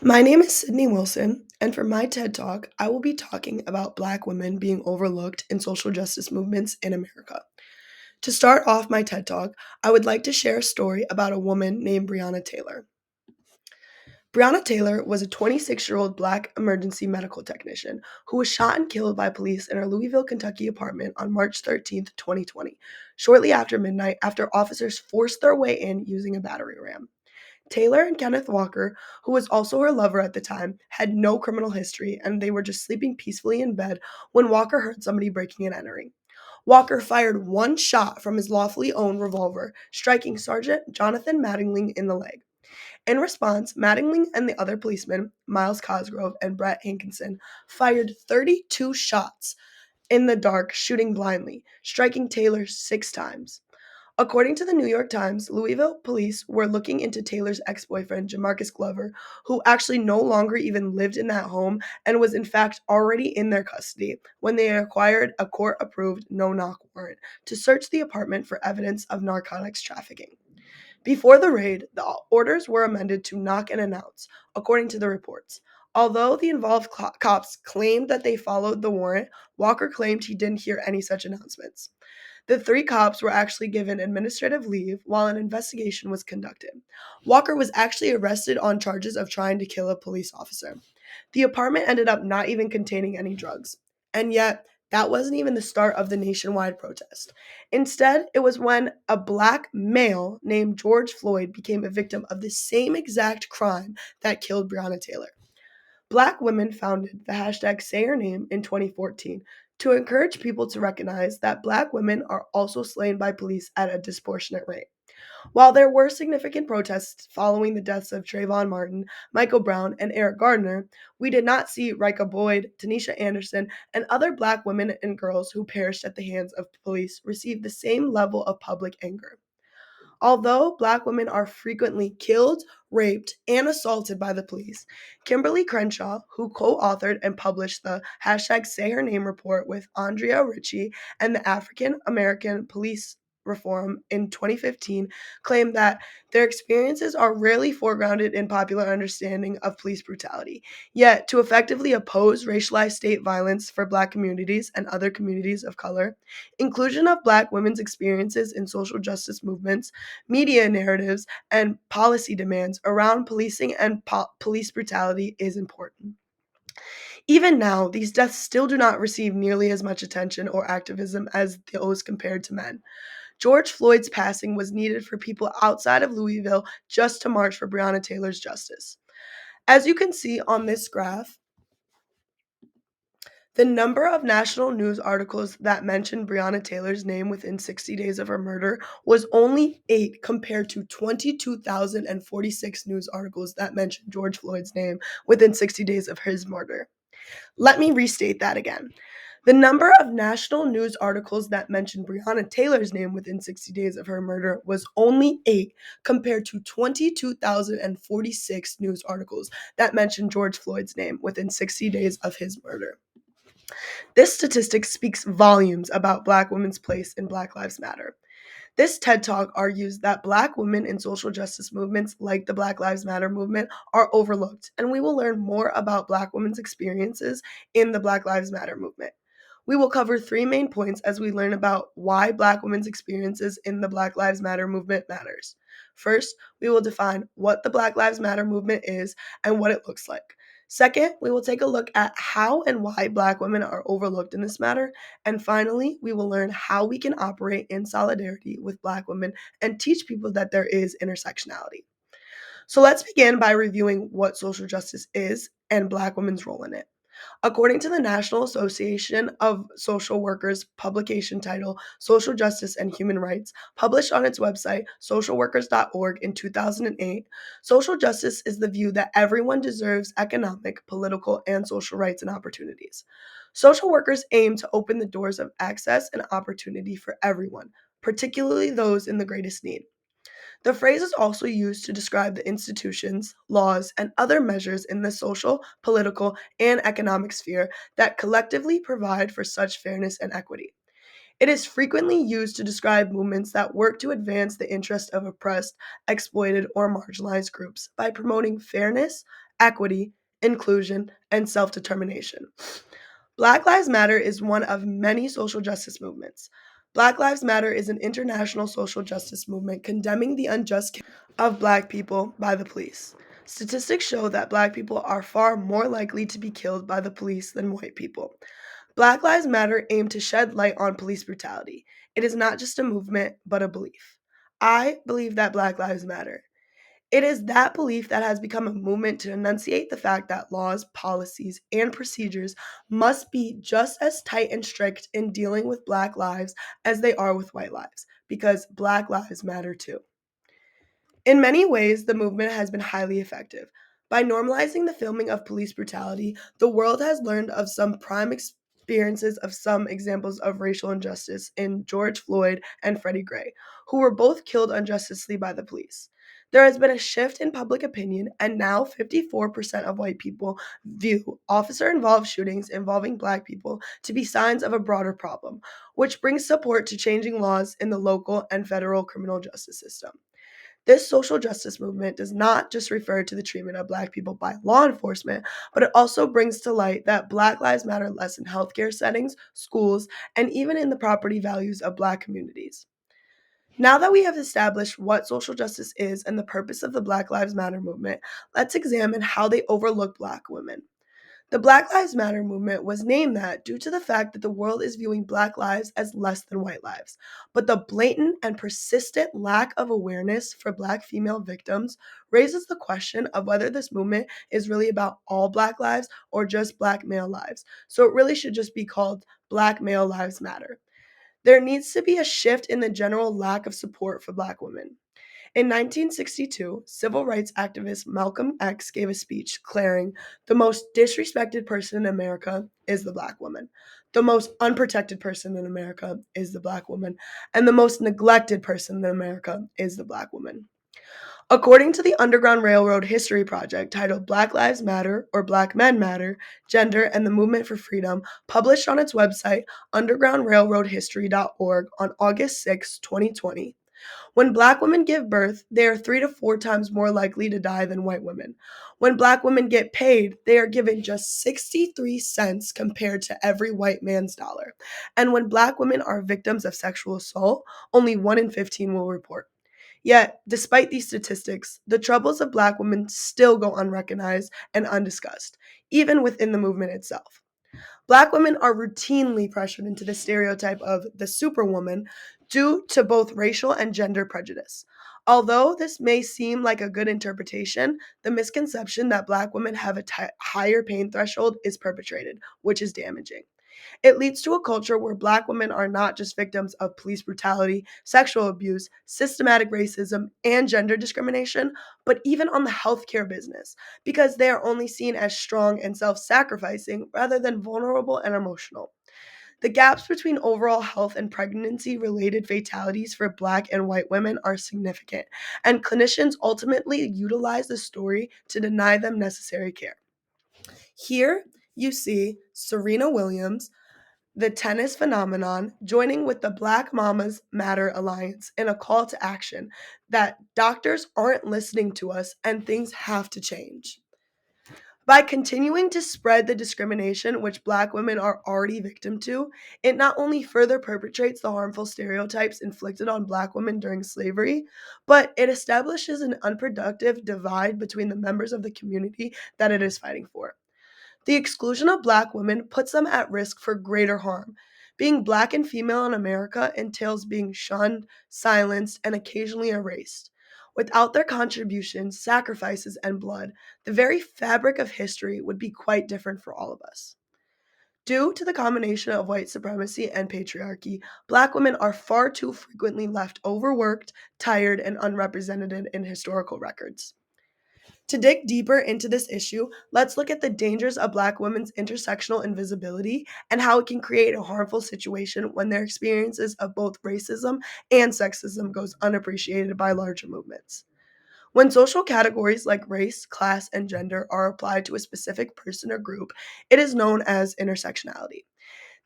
My name is Sydney Wilson, and for my TED Talk, I will be talking about Black women being overlooked in social justice movements in America. To start off my TED Talk, I would like to share a story about a woman named Breonna Taylor. Breonna Taylor was a 26-year-old Black emergency medical technician who was shot and killed by police in her Louisville, Kentucky apartment on March 13th, 2020, shortly after midnight after officers forced their way in using a battering ram. Taylor and Kenneth Walker, who was also her lover at the time, had no criminal history and they were just sleeping peacefully in bed when Walker heard somebody breaking and entering. Walker fired one shot from his lawfully owned revolver, striking Sergeant Jonathan Mattingly in the leg. In response, Mattingly and the other policemen, Miles Cosgrove and Brett Hankinson, fired 32 shots in the dark, shooting blindly, striking Taylor 6 times. According to the New York Times, Louisville police were looking into Taylor's ex-boyfriend, Jamarcus Glover, who actually no longer even lived in that home and was in fact already in their custody when they acquired a court-approved no-knock warrant to search the apartment for evidence of narcotics trafficking. Before the raid, the orders were amended to knock and announce, according to the reports. Although the involved cops claimed that they followed the warrant, Walker claimed he didn't hear any such announcements. The three cops were actually given administrative leave while an investigation was conducted. Walker was actually arrested on charges of trying to kill a police officer. The apartment ended up not even containing any drugs. And yet, that wasn't even the start of the nationwide protest. Instead, it was when a black male named George Floyd became a victim of the same exact crime that killed Breonna Taylor. Black women founded the hashtag Say Her Name in 2014 to encourage people to recognize that Black women are also slain by police at a disproportionate rate. While there were significant protests following the deaths of Trayvon Martin, Michael Brown, and Eric Gardner, we did not see Rika Boyd, Tanisha Anderson, and other Black women and girls who perished at the hands of police receive the same level of public anger. Although Black women are frequently killed, raped, and assaulted by the police, Kimberly Crenshaw, who co authored and published the hashtag Say Her Name report with Andrea Ritchie and the African American Police Reform in 2015, claimed that their experiences are rarely foregrounded in popular understanding of police brutality. Yet, to effectively oppose racialized state violence for Black communities and other communities of color, inclusion of Black women's experiences in social justice movements, media narratives, and policy demands around policing and police brutality is important. Even now, these deaths still do not receive nearly as much attention or activism as those compared to men. George Floyd's passing was needed for people outside of Louisville just to march for Breonna Taylor's justice. As you can see on this graph, the number of national news articles that mentioned Breonna Taylor's name within 60 days of her murder was only 8 compared to 22,046 news articles that mentioned George Floyd's name within 60 days of his murder. Let me restate that again. The number of national news articles that mentioned Breonna Taylor's name within 60 days of her murder was only 8 compared to 22,046 news articles that mentioned George Floyd's name within 60 days of his murder. This statistic speaks volumes about Black women's place in Black Lives Matter. This TED Talk argues that Black women in social justice movements like the Black Lives Matter movement are overlooked, and we will learn more about Black women's experiences in the Black Lives Matter movement. We will cover 3 main points as we learn about why Black women's experiences in the Black Lives Matter movement matters. First, we will define what the Black Lives Matter movement is and what it looks like. Second, we will take a look at how and why Black women are overlooked in this matter. And finally, we will learn how we can operate in solidarity with Black women and teach people that there is intersectionality. So let's begin by reviewing what social justice is and Black women's role in it. According to the National Association of Social Workers publication titled Social Justice and Human Rights, published on its website, socialworkers.org in 2008, social justice is the view that everyone deserves economic, political, and social rights and opportunities. Social workers aim to open the doors of access and opportunity for everyone, particularly those in the greatest need. The phrase is also used to describe the institutions, laws, and other measures in the social, political, and economic sphere that collectively provide for such fairness and equity. It is frequently used to describe movements that work to advance the interest of oppressed, exploited, or marginalized groups by promoting fairness, equity, inclusion, and self determination. Black Lives Matter is one of many social justice movements. Black Lives Matter is an international social justice movement condemning the unjust killing of Black people by the police. Statistics show that Black people are far more likely to be killed by the police than white people. Black Lives Matter aim to shed light on police brutality. It is not just a movement, but a belief. I believe that Black Lives Matter. It is that belief that has become a movement to enunciate the fact that laws, policies, and procedures must be just as tight and strict in dealing with Black lives as they are with white lives, because Black lives matter too. In many ways, the movement has been highly effective. By normalizing the filming of police brutality, the world has learned of some prime experiences of some examples of racial injustice in George Floyd and Freddie Gray, who were both killed unjustly by the police. There has been a shift in public opinion, and now 54% of white people view officer involved shootings involving Black people to be signs of a broader problem, which brings support to changing laws in the local and federal criminal justice system. This social justice movement does not just refer to the treatment of Black people by law enforcement, but it also brings to light that Black lives matter less in healthcare settings, schools, and even in the property values of Black communities. Now that we have established what social justice is and the purpose of the Black Lives Matter movement, let's examine how they overlook Black women. The Black Lives Matter movement was named that due to the fact that the world is viewing Black lives as less than white lives. But the blatant and persistent lack of awareness for Black female victims raises the question of whether this movement is really about all Black lives or just Black male lives. So it really should just be called Black Male Lives Matter. There needs to be a shift in the general lack of support for Black women. In 1962, civil rights activist Malcolm X gave a speech declaring, "The most disrespected person in America is the Black woman. The most unprotected person in America is the Black woman. And the most neglected person in America is the Black woman." According to the Underground Railroad History Project titled Black Lives Matter or Black Men Matter, Gender and the Movement for Freedom, published on its website, undergroundrailroadhistory.org, on August 6, 2020, when Black women give birth, they are 3 to 4 times more likely to die than white women. When Black women get paid, they are given just 63 cents compared to every white man's dollar. And when Black women are victims of sexual assault, only 1 in 15 will report. Yet, despite these statistics, the troubles of Black women still go unrecognized and undiscussed, even within the movement itself. Black women are routinely pressured into the stereotype of the superwoman due to both racial and gender prejudice. Although this may seem like a good interpretation, the misconception that Black women have a higher pain threshold is perpetrated, which is damaging. It leads to a culture where Black women are not just victims of police brutality, sexual abuse, systematic racism, and gender discrimination, but even on the healthcare business, because they are only seen as strong and self sacrificing rather than vulnerable and emotional. The gaps between overall health and pregnancy related fatalities for Black and white women are significant, and clinicians ultimately utilize the story to deny them necessary care. Here, you see Serena Williams, the tennis phenomenon, joining with the Black Mamas Matter Alliance in a call to action that doctors aren't listening to us and things have to change. By continuing to spread the discrimination which Black women are already victim to, it not only further perpetrates the harmful stereotypes inflicted on Black women during slavery, but it establishes an unproductive divide between the members of the community that it is fighting for. The exclusion of Black women puts them at risk for greater harm. Being Black and female in America entails being shunned, silenced, and occasionally erased. Without their contributions, sacrifices, and blood, the very fabric of history would be quite different for all of us. Due to the combination of white supremacy and patriarchy, Black women are far too frequently left overworked, tired, and unrepresented in historical records. To dig deeper into this issue, let's look at the dangers of Black women's intersectional invisibility and how it can create a harmful situation when their experiences of both racism and sexism goes unappreciated by larger movements. When social categories like race, class, and gender are applied to a specific person or group, it is known as intersectionality.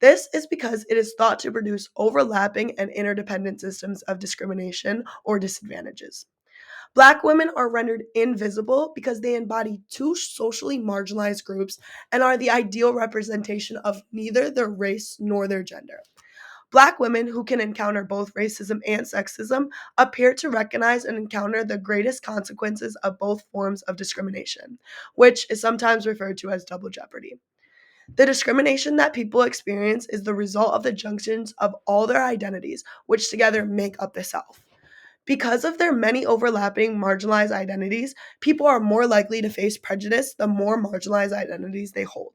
This is because it is thought to produce overlapping and interdependent systems of discrimination or disadvantages. Black women are rendered invisible because they embody two socially marginalized groups and are the ideal representation of neither their race nor their gender. Black women who can encounter both racism and sexism appear to recognize and encounter the greatest consequences of both forms of discrimination, which is sometimes referred to as double jeopardy. The discrimination that people experience is the result of the junctions of all their identities, which together make up the self. Because of their many overlapping marginalized identities, people are more likely to face prejudice the more marginalized identities they hold.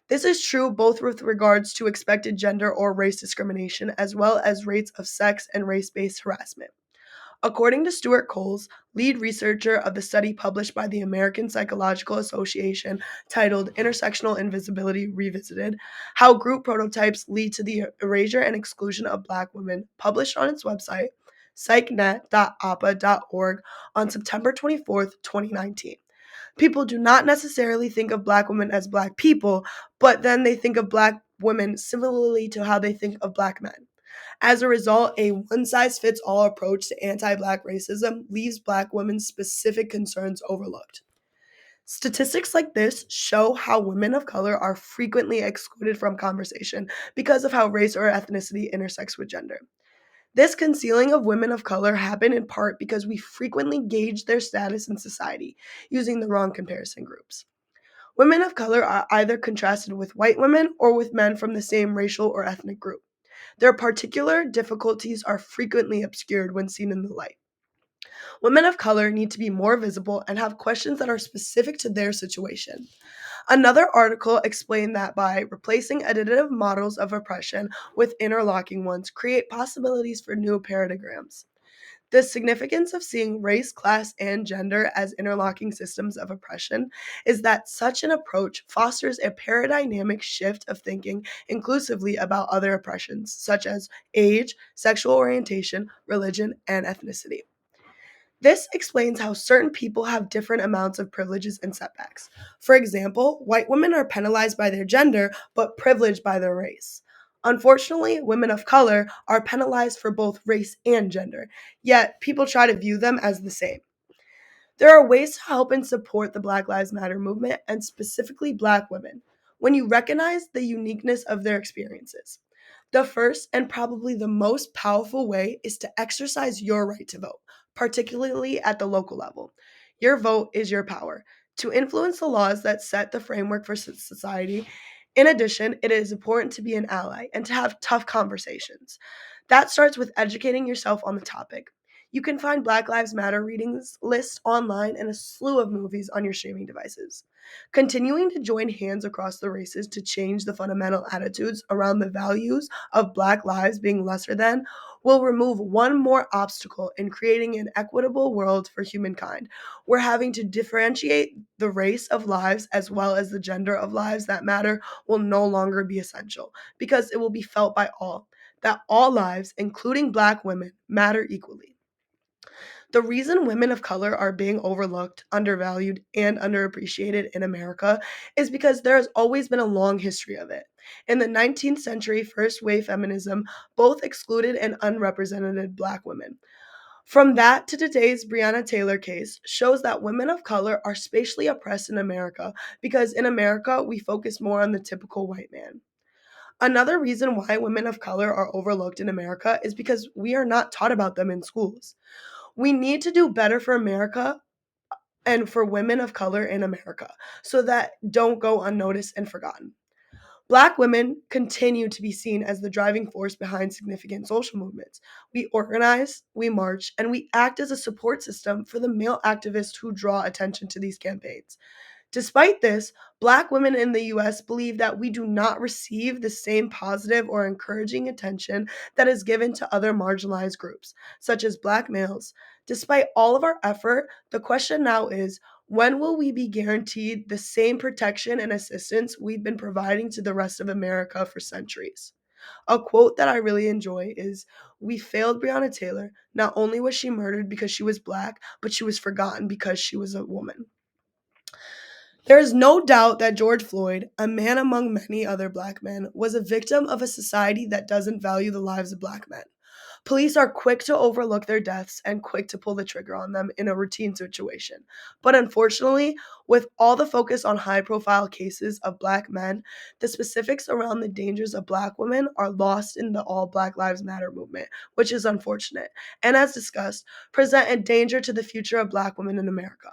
This is true both with regards to expected gender or race discrimination, as well as rates of sex and race based harassment. According to Stuart Coles, lead researcher of the study published by the American Psychological Association titled Intersectional Invisibility Revisited, How Group Prototypes Lead to the Erasure and Exclusion of Black Women, published on its website, psychnet.appa.org, on September 24th, 2019. People do not necessarily think of Black women as Black people, but then they think of Black women similarly to how they think of Black men. As a result, a one size fits all approach to anti Black racism leaves Black women's specific concerns overlooked. Statistics like this show how women of color are frequently excluded from conversation because of how race or ethnicity intersects with gender. This concealing of women of color happened in part because we frequently gauge their status in society using the wrong comparison groups. Women of color are either contrasted with white women or with men from the same racial or ethnic group. Their particular difficulties are frequently obscured when seen in the light. Women of color need to be more visible and have questions that are specific to their situation. Another article explained that by replacing additive models of oppression with interlocking ones create possibilities for new paradigms. The significance of seeing race, class, and gender as interlocking systems of oppression is that such an approach fosters a paradigmatic shift of thinking inclusively about other oppressions, such as age, sexual orientation, religion, and ethnicity. This explains how certain people have different amounts of privileges and setbacks. For example, white women are penalized by their gender but privileged by their race. Unfortunately, women of color are penalized for both race and gender, yet people try to view them as the same. There are ways to help and support the Black Lives Matter movement, and specifically Black women, when you recognize the uniqueness of their experiences. The first and probably the most powerful way is to exercise your right to vote, particularly at the local level. Your vote is your power to influence the laws that set the framework for society. In addition, it is important to be an ally and to have tough conversations. That starts with educating yourself on the topic. You can find Black Lives Matter readings lists online and a slew of movies on your streaming devices. Continuing to join hands across the races to change the fundamental attitudes around the values of Black lives being lesser than will remove one more obstacle in creating an equitable world for humankind. We're having to differentiate the race of lives as well as the gender of lives that matter will no longer be essential because it will be felt by all that all lives, including Black women, matter equally. The reason women of color are being overlooked, undervalued, and underappreciated in America is because there has always been a long history of it. In the 19th century, first wave feminism both excluded and unrepresented Black women. From that to today's Breonna Taylor case shows that women of color are spatially oppressed in America because in America we focus more on the typical white man. Another reason why women of color are overlooked in America is because we are not taught about them in schools. We need to do better for America and for women of color in America so that don't go unnoticed and forgotten. Black women continue to be seen as the driving force behind significant social movements. We organize, we march, and we act as a support system for the male activists who draw attention to these campaigns. Despite this, Black women in the US believe that we do not receive the same positive or encouraging attention that is given to other marginalized groups, such as Black males. Despite all of our effort, the question now is when will we be guaranteed the same protection and assistance we've been providing to the rest of America for centuries? A quote that I really enjoy is, "We failed Breonna Taylor. Not only was she murdered because she was Black, but she was forgotten because she was a woman." There is no doubt that George Floyd, a man among many other Black men, was a victim of a society that doesn't value the lives of Black men. Police are quick to overlook their deaths and quick to pull the trigger on them in a routine situation. But unfortunately, with all the focus on high profile cases of Black men, the specifics around the dangers of Black women are lost in the All Black Lives Matter movement, which is unfortunate, and as discussed, present a danger to the future of Black women in America.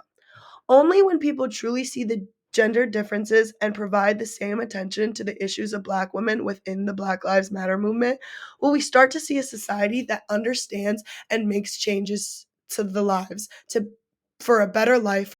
Only when people truly see the gender differences and provide the same attention to the issues of Black women within the Black Lives Matter movement will we start to see a society that understands and makes changes to the lives to for a better life